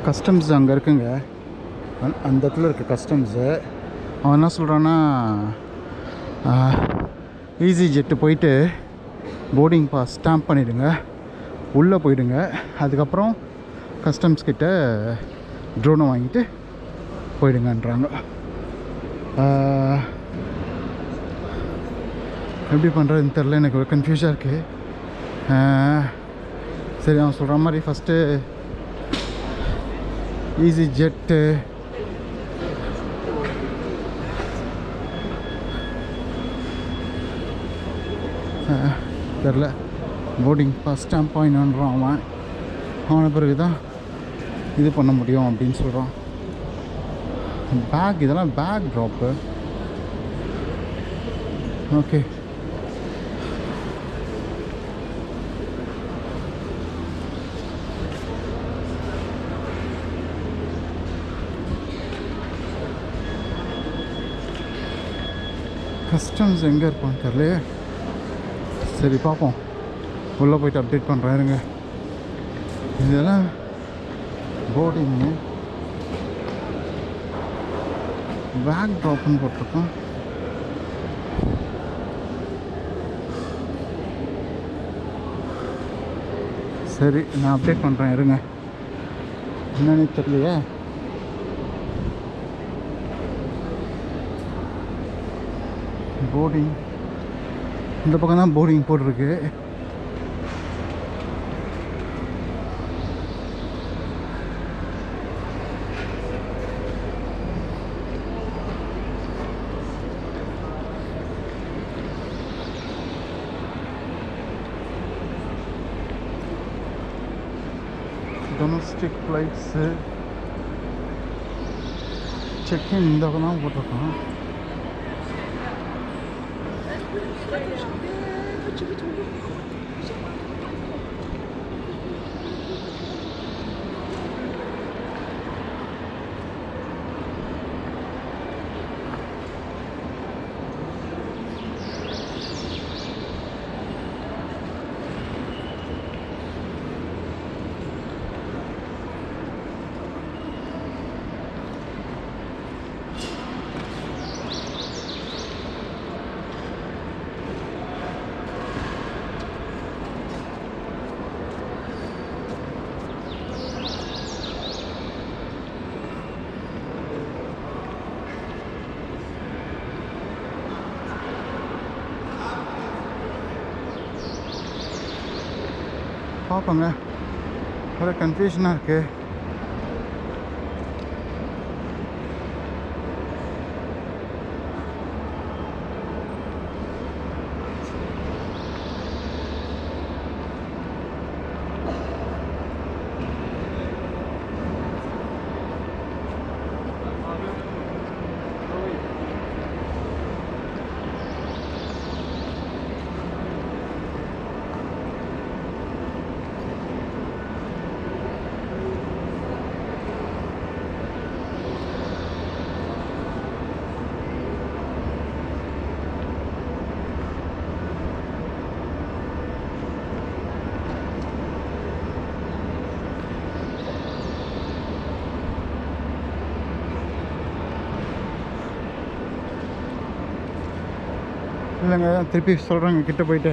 Customs அங்கே இருக்குங்க, அந்த இடத்துல இருக்க கஸ்டம்ஸு. அவன் என்ன சொல்கிறான்னா, ஈஸி ஜெட்டு போயிட்டு போர்டிங் பாஸ் ஸ்டாம்ப் பண்ணிவிடுங்க, உள்ளே போயிடுங்க. அதுக்கப்புறம் கஸ்டம்ஸ் கிட்ட ட்ரோனை வாங்கிட்டு போயிடுங்கன்றாங்க. எப்படி பண்ணுறதுன்னு தெரில, எனக்கு ஒரு கன்ஃபியூஸாக இருக்குது. சரி, அவன் சொல்கிற மாதிரி ஃபஸ்ட்டு ஈஸி ஜெட்டு தெரில, போர்டிங் பாஸ் ஸ்டாம்ப் வாங்கினான்றான் அவன். அவனை பிறகு தான் இது பண்ண முடியும் அப்படின்னு சொல்கிறான். பேக், இதெல்லாம் பேக் ட்ராப்பு. ஓகே, கஸ்டம்ஸ் எங்கே இருப்பான்னு தெரியலையே. சரி பார்ப்போம், உள்ளே போய்ட்டு அப்டேட் பண்ணுறேன் இருங்க. இதெல்லாம் போர்டிங்கு, பேக் ட்ராப்புன்னு போட்டிருக்கோம். சரி, நான் அப்டேட் பண்ணுறேன் இருங்க. என்னன்னு தெரியலையே. போர்டிங் இந்த பக்கம் தான் போர்டிங் போட்டிருக்கு. டொமஸ்டிக் ஃப்ளைட்ஸு செக்இன் இந்த பக்கம் தான் போட்டிருக்கோம். பார்ப்போங்க, ஒரே கன்ஃபியூஷனாக இருக்குது. இல்லைங்க, திருப்பி சொல்கிறேங்க கிட்ட போயிட்டு.